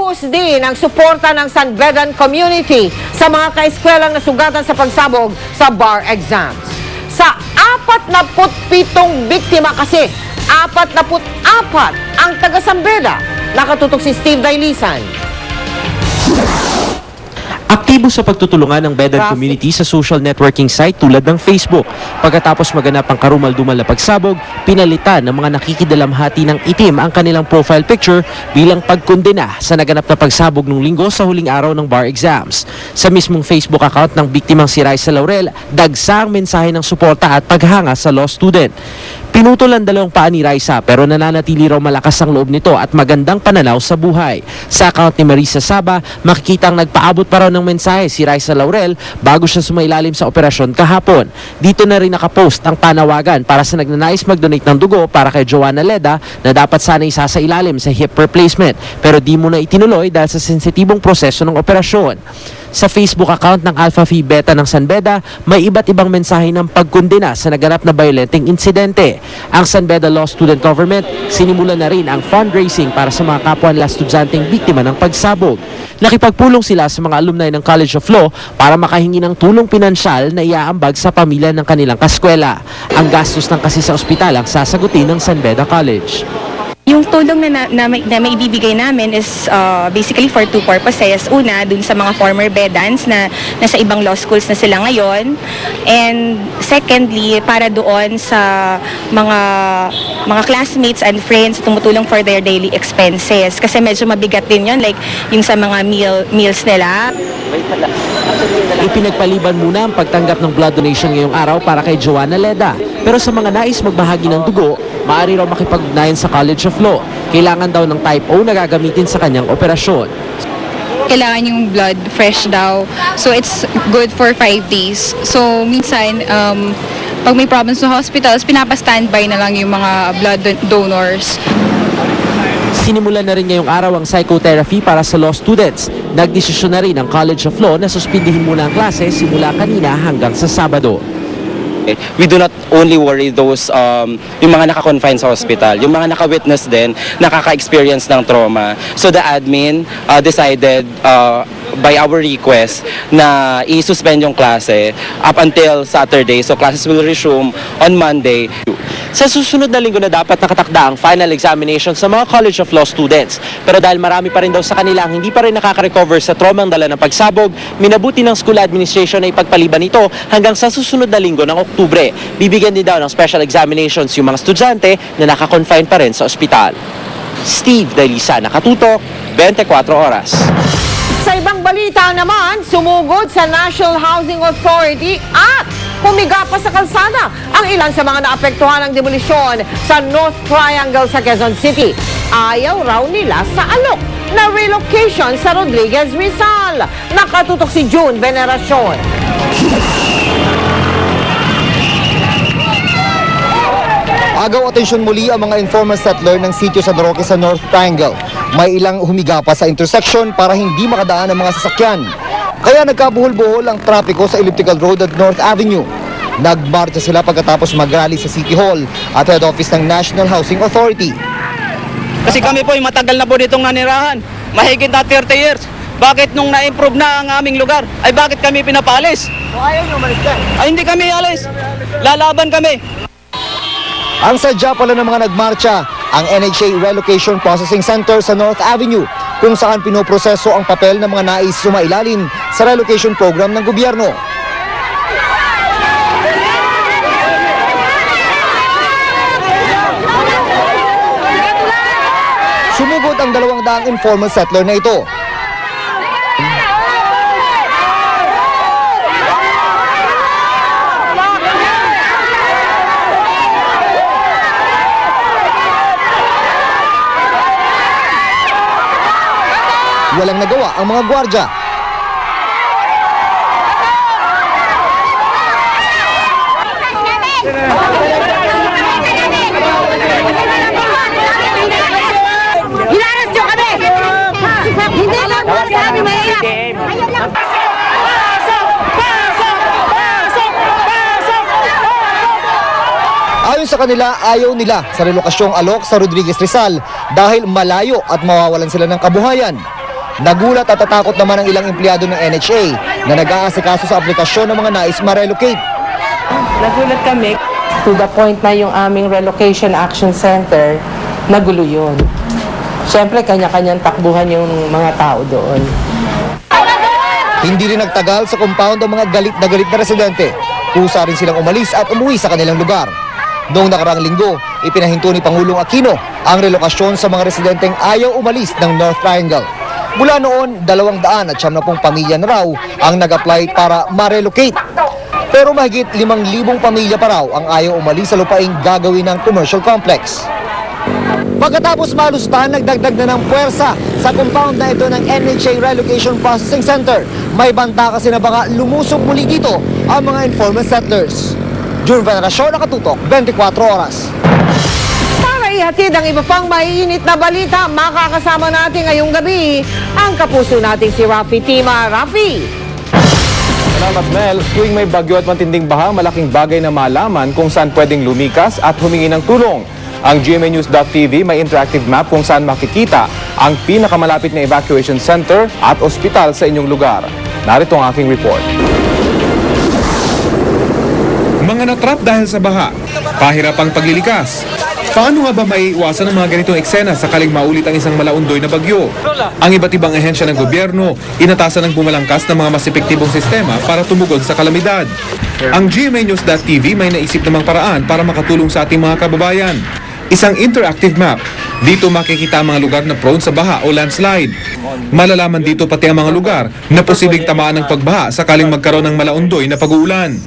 Buhos din ang suporta ng San Bedan community sa mga kaeskwelang nasugatan sa pagsabog sa bar exams. Sa 47 biktima kasi, 44 ang taga San Beda. Nakatutok si Steve Dailisan. Aktibo sa pagtutulungan ng Bedan community sa social networking site tulad ng Facebook. Pagkatapos maganap ang karumal-dumal na pagsabog, pinalitan ng mga nakikidalamhati ng itim ang kanilang profile picture bilang pagkondena sa naganap na pagsabog nung linggo sa huling araw ng bar exams. Sa mismong Facebook account ng biktimang si Raisa Laurel, dagsa ang mensahe ng suporta at paghanga sa law student. Pinutol ang dalawang paa ni Raisa pero nananatili raw malakas ang loob nito at magandang pananaw sa buhay. Sa account ni Marisa Saba, makikita ang nagpaabot pa raw ng mensahe si Raisa Laurel bago siya sumailalim sa operasyon kahapon. Dito na rin nakapost ang panawagan para sa nagnanais mag-donate ng dugo para kay Joanna Leda na dapat sana isasailalim sa hip replacement pero di mo na itinuloy dahil sa sensitibong proseso ng operasyon. Sa Facebook account ng Alpha Phi Beta ng San Beda, may iba't ibang mensahe ng pagkondena sa naganap na violenteng insidente. Ang San Beda Law Student Government, sinimulan na rin ang fundraising para sa mga kapwa nila estudyanteng biktima ng pagsabog. Nakipagpulong sila sa mga alumni ng College of Law para makahingi ng tulong pinansyal na iaambag sa pamilya ng kanilang kaskwela. Ang gastos ng kasi sa ospital ang sasagutin ng San Beda College. Yung tulong na maibibigay namin is basically for two purposes. Una, dun sa mga former Bedans na nasa ibang law schools na sila ngayon. And secondly, para doon sa mga classmates and friends tumutulong for their daily expenses. Kasi medyo mabigat din yun, like yung sa mga meals nila. Ipinagpaliban muna ang pagtanggap ng blood donation ngayong araw para kay Joanna Leda. Pero sa mga nais magbahagi ng dugo, maaari raw makipag-ugnayan sa College of Law. Kailangan daw ng type O na gagamitin sa kanyang operasyon. Kailangan yung blood fresh daw. So it's good for 5 days. So minsan, pag may problems sa hospitals, pinapa-standby na lang yung mga blood donors. Sinimulan na rin ngayong araw ang psychotherapy para sa law students. Nagdesisyon na rin ang College of Law na suspindihin muna ang klase simula kanina hanggang sa Sabado. We do not only worry those yung mga naka-confine sa hospital, yung mga naka-witness din, nakaka-experience ng trauma. So the admin decided by our request na i-suspend yung klase up until Saturday. So classes will resume on Monday. Sa susunod na linggo na dapat nakatakda ang final examination sa mga College of Law students. Pero dahil marami pa rin daw sa kanila ang hindi pa rin nakaka-recover sa trauma ang dala ng pagsabog, minabuti ng school administration na ipagpaliban ito hanggang sa susunod na linggo ng Oktubre. Bibigyan din daw ng special examinations yung mga estudyante na naka-confine pa rin sa ospital. Steve Dailisan, nakatutok, 24 oras. Sa ibang balita naman, sumugod sa National Housing Authority at humiga pa sa kalsada ang ilan sa mga naapektuhan ng demolisyon sa North Triangle sa Quezon City. Ayaw raw nila sa alok na relocation sa Rodriguez Rizal. Nakatutok si June Veneracion. Agaw atensyon muli ang mga informal settler ng sitio sa Roque sa North Triangle. May ilang humiga pa sa intersection para hindi makadaan ang mga sasakyan. Kaya nagkabuhol-buhol ang trapiko sa Elliptical Road at North Avenue. Nagmarcha sila pagkatapos mag-rally sa City Hall at head office ng National Housing Authority. Kasi kami po ay matagal na po ditong nanirahan. Mahigit na 30 years. Bakit nung na-improve na ang aming lugar, ay bakit kami pinapalis? Ayaw nyo umalis dyan. Ay hindi kami alis. Lalaban kami. Ang sadya pala ng mga nagmarcha, ang NHA Relocation Processing Center sa North Avenue, kung saan pinoproseso ang papel ng mga nais sumailalim sa relocation program ng gobyerno. Sumugod ang 200 informal settler na ito. Walang nagawa ang mga gwardya. Hinaras nyo kami! Hindi lang po kami mahirap! Ayon sa kanila, ayaw nila sa relokasyong alok sa Rodriguez Rizal dahil malayo at mawawalan sila ng kabuhayan. Nagulat at tatakot naman ang ilang empleyado ng NHA na nag-aasikaso sa aplikasyon ng mga nais ma-relocate. Nagulat kami to the point na yung aming Relocation Action Center, nagulo yun. Siyempre, kanya-kanyang takbuhan yung mga tao doon. Hindi rin nagtagal sa compound ang mga galit na residente. Kusa rin silang umalis at umuwi sa kanilang lugar. Noong nakaraang linggo, ipinahinto ni Pangulong Aquino ang relokasyon sa mga residenteng ayaw umalis ng North Triangle. Mula noon, 270 pamilya na raw ang nag-apply para ma-relocate. Pero mahigit 5,000 pamilya pa raw ang ayaw umalis sa lupaing gagawin ng commercial complex. Pagkatapos malustahan, nagdagdag na ng puwersa sa compound na ito ng NHA Relocation Processing Center. May banta kasi na baka lumusog muli dito ang mga informal settlers. June Veneracion, Nakatutok, 24 Oras. Para ihatid ang iba pang maiinit na balita, makakasama natin ngayong gabi ang kapuso nating si Rafi Tima. Rafi! Salamat, Mel. Tuwing may bagyo at matinding baha, malaking bagay na malaman kung saan pwedeng lumikas at humingi ng tulong. Ang GMAnews.tv may interactive map kung saan makikita ang pinakamalapit na evacuation center at ospital sa inyong lugar. Narito ang aking report. Mga natrap dahil sa baha, pahirapang paglilikas. Paano nga ba maiiwasan ang mga ganitong eksena sakaling maulit ang isang malaundoy na bagyo? Ang iba't ibang ahensya ng gobyerno, inatasan ng bumalangkas ng mga mas epektibong sistema para tumugon sa kalamidad. Ang GMAnews.tv may naisip namang paraan para makatulong sa ating mga kababayan. Isang interactive map. Dito makikita ang mga lugar na prone sa baha o landslide. Malalaman dito pati ang mga lugar na posibleng tamaan ng pagbaha sakaling magkaroon ng malaundoy na pag-uulan.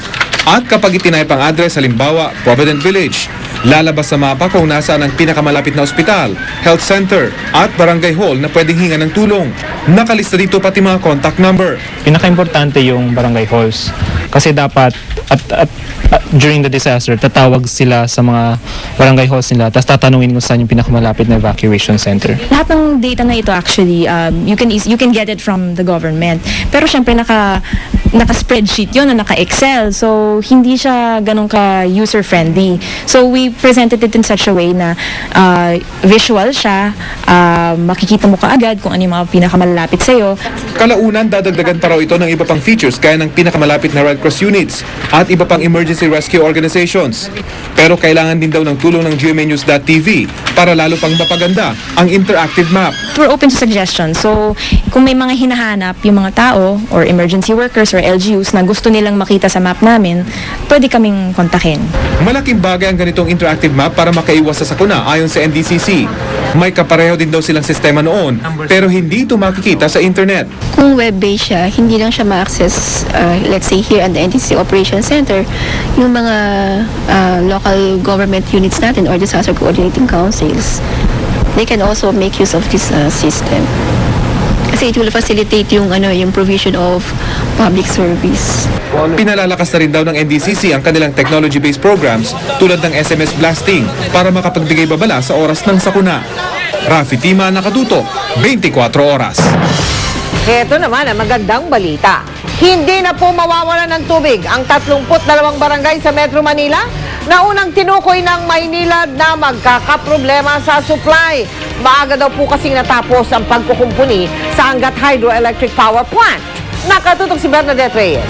At kapag itinayap ang address, halimbawa, Provident Village, lalabas sa mapa kung nasaan ang pinakamalapit na ospital, health center, at barangay hall na pwedeng hinga ng tulong. Nakalista dito pati mga contact number. Pinaka-importante yung barangay halls kasi dapat at during the disaster tatawag sila sa mga barangay halls nila tapos tatanungin kung saan yung pinakamalapit na evacuation center. Lahat ng data na ito actually, you can get it from the government. Pero syempre naka-spreadsheet yun o naka-Excel. So, hindi siya ganun ka user-friendly. So, we presented it in such a way na visual siya, makikita mo kaagad kung ano yung mga pinakamalapit sa'yo. Kalaunan, dadagdagan pa raw ito ng iba pang features gaya ng pinakamalapit na Red Cross units at iba pang emergency rescue organizations. Pero kailangan din daw ng tulong ng GMAnews.tv para lalo pang mapaganda ang interactive map. We're open to suggestions. So, kung may mga hinahanap yung mga tao or emergency workers or LGUs na gusto nilang makita sa map namin, pwede kaming kontakin. Malaking bagay ang ganitong interactive map para makaiwas sa sakuna ayon sa NDCC. May kapareho din daw silang sistema noon pero hindi ito makikita sa internet. Kung web-based siya, hindi lang siya ma-access, let's say here at the NDCC Operations Center, yung mga local government units natin or disaster coordinating councils, they can also make use of this system. Kasi it will facilitate yung provision of public service. Pinalalakas na rin daw ng NDCC ang kanilang technology-based programs tulad ng SMS blasting para makapagbigay babala sa oras ng sakuna. Rafi Tima, Nakatutok, 24 Oras. Ito naman ang magandang balita. Hindi na po mawawalan ng tubig ang 32 barangay sa Metro Manila na unang tinukoy ng Maynilad na magkakaproblema sa supply. Maaga daw po kasing natapos ang pagkukumpuni sa Angat Hydroelectric Power Plant. Nakatutok si Bernadette Reyes.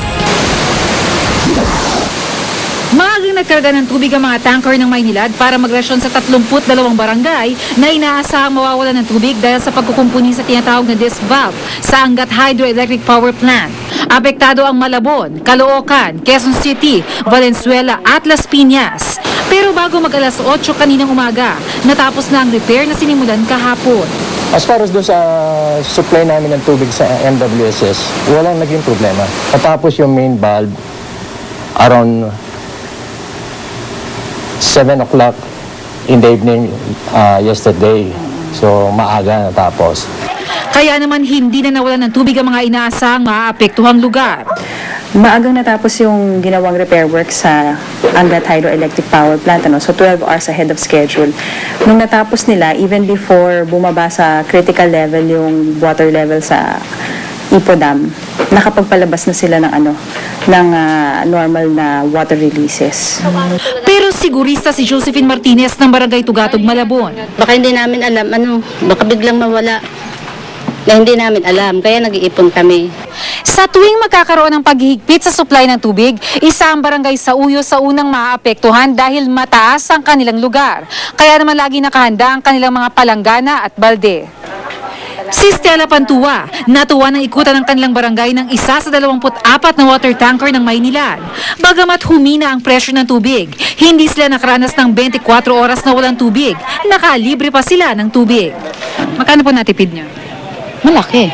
Maagang nagkarga ng tubig ang mga tanker ng Maynilad para magrasyon sa 32 barangay na inaasahang mawawalan ng tubig dahil sa pagkukumpuni sa tinatawag na disc valve sa Angat Hydroelectric Power Plant. Apektado ang Malabon, Caloocan, Quezon City, Valenzuela at Las Piñas. Pero bago mag-alas 8 kaninang umaga, natapos na ang repair na sinimulan kahapon. As far as doon sa supply namin ng tubig sa MWSS, walang naging problema. Natapos yung main valve around 7 o'clock in the evening yesterday. So maaga natapos. Kaya naman hindi na nawalan ng tubig ang mga inaasahang maaapektuhang lugar. Maagang natapos yung ginawang repair work sa Angat Hydroelectric Power Plant, so 12 hours ahead of schedule. Nung natapos nila, even before bumaba sa critical level yung water level sa Ipo Dam, nakapagpalabas na sila ng normal na water releases. Pero sigurista si Josephine Martinez ng Barangay Tugatog, Malabon. Baka hindi namin alam, baka biglang mawala. na hindi namin alam, kaya nag-iipon kami. Sa tuwing magkakaroon ng paghihigpit sa supply ng tubig, isa ang barangay Sauyo sa unang maaapektuhan dahil mataas ang kanilang lugar. Kaya naman lagi nakahanda ang kanilang mga palanggana at balde. Si Stella Pantua, natuwa ng ikutan ng kanilang barangay ng isa sa 24 na water tanker ng Maynilad. Bagamat humina ang presyo ng tubig, hindi sila nakaranas ng 24 oras na walang tubig. Nakalibre pa sila ng tubig. Magkano po natipid niyo? Malaki.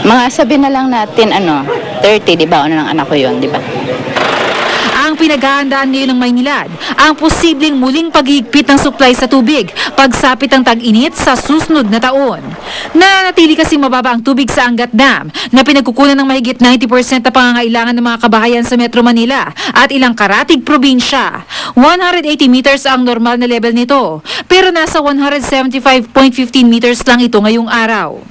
Mga sabi na lang natin, 30, di ba? Ano ng anak ko yun, di ba? Ang pinaghahandaan ngayon ng Maynilad, ang posibleng muling paghigpit ng supply sa tubig pagsapit ang tag-init sa susunod na taon. Nananatili kasi mababa ang tubig sa Angat Dam na pinagkukunan ng mahigit 90% na pangangailangan ng mga kabahayan sa Metro Manila at ilang karatig probinsya. 180 meters ang normal na level nito, pero nasa 175.15 meters lang ito ngayong araw.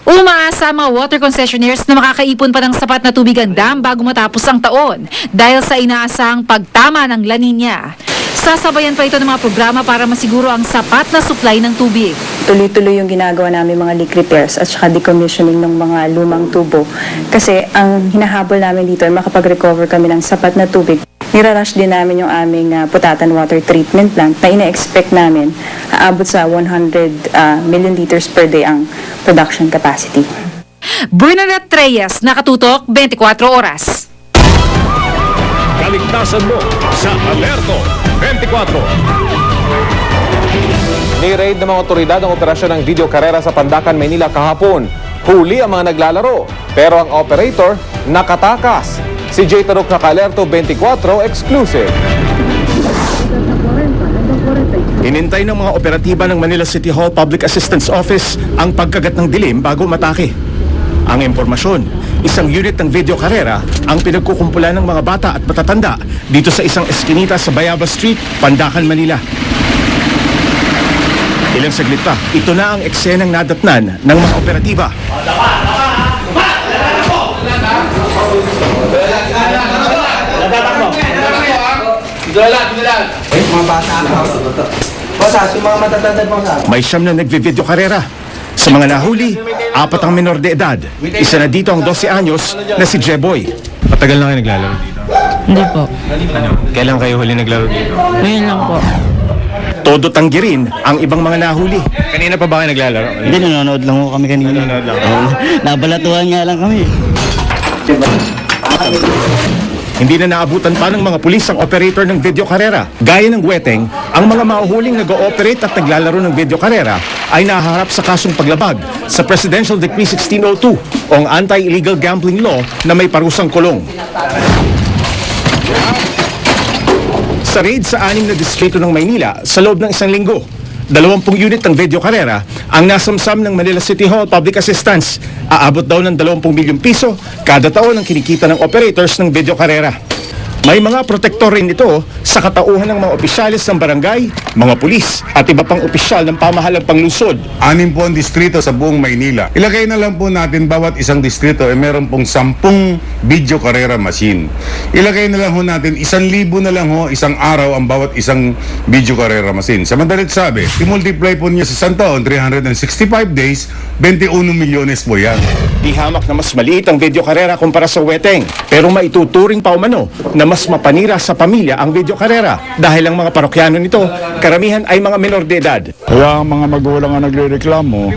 Umaasa ang mga water concessionaires na makakaipon pa ng sapat na tubig ang dam bago matapos ang taon dahil sa inaasahang pagtama ng La Nina. Sasabayan pa ito ng mga programa para masiguro ang sapat na supply ng tubig. Tuloy-tuloy yung ginagawa namin mga leak repairs at saka decommissioning ng mga lumang tubo. Kasi ang hinahabol namin dito ay makapag-recover kami ng sapat na tubig. Nirarush din namin yung aming Putatan Water Treatment Plant na ina-expect namin aabot sa 100 million liters per day ang production capacity. Bernadette Reyes, Nakatutok, 24 Oras. Kaligtasan mo sa Alerto 24. Ni-raid ng mga otoridad ang operasyon ng video karera sa Pandacan, Maynila kahapon. Huli ang mga naglalaro, pero ang operator nakatakas. Si J. Taruk na Alerto 24 exclusive. Inintay ng mga operatiba ng Manila City Hall Public Assistance Office ang pagkagat ng dilim bago matake. Ang impormasyon, isang unit ng video karera ang pinagkukumpulan ng mga bata at matatanda dito sa isang eskinita sa Bayaba Street, Pandacan, Manila. Ilang saglit pa, ito na ang eksenang nadatnan ng mga operatiba. May siyam na nagvi-video karera. Sa mga nahuli, 4 ang menor de edad. Isa na dito ang 12 anyos na si Jeboy. Matagal na kayo naglalaro dito? Hindi po. Kailan kayo huli naglaro dito? Ngayon lang po. Todo tanggirin ang ibang mga nahuli. Kanina pa ba kayo naglalaro? Hindi, nanonood lang po kami kanina. Nanonood lang. Nabalatuhan nga lang kami. Hindi na naabutan pa ng mga pulis ang operator ng video karera. Gaya ng Weteng, ang mga mahuhuling nag-ooperate at naglalaro ng video karera ay nahaharap sa kasong paglabag sa Presidential Decree 1602 o ang Anti-Illegal Gambling Law na may parusang kulong. Sa raid sa 6 na distrito ng Maynila sa loob ng 1 linggo, 20 unit ng video karera ang nasamsam ng Manila City Hall Public Assistance. Aabot daw ng 20 milyong piso kada taon ang kinikita ng operators ng video karera. May mga protektor rin ito sa katauhan ng mga opisyalis ng barangay, mga pulis at iba pang opisyal ng pamahalang panglungsod. 6 po ang distrito sa buong Maynila. Ilagay na lang po natin bawat isang distrito ay meron pong 10 video karera machine. Ilagay na lang ho natin 1,000 na lang ho isang araw ang bawat isang video karera machine. Sa madalit sabi, i-multiply po niya sa isang taon, 365 days, 21 milyones po yan. Di hamak na mas maliit ang video karera kumpara sa Weteng, pero maituturing pa umano na mas mapanira sa pamilya ang video karera dahil ang mga parokyano nito, karamihan ay mga menor de edad. Kaya ang mga magulang ang nagrereklamo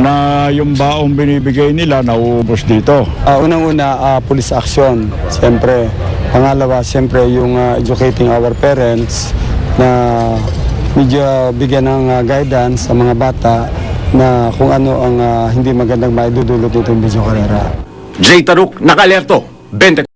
na yung baong binibigay nila nauubos dito. Unang-una, police action, siyempre. Pangalawa, siyempre yung educating our parents na medyo bigyan ng guidance sa mga bata na kung ano ang hindi magandang maidudulot nitong video karera. J. Taruk, Naka-Alerto, 24.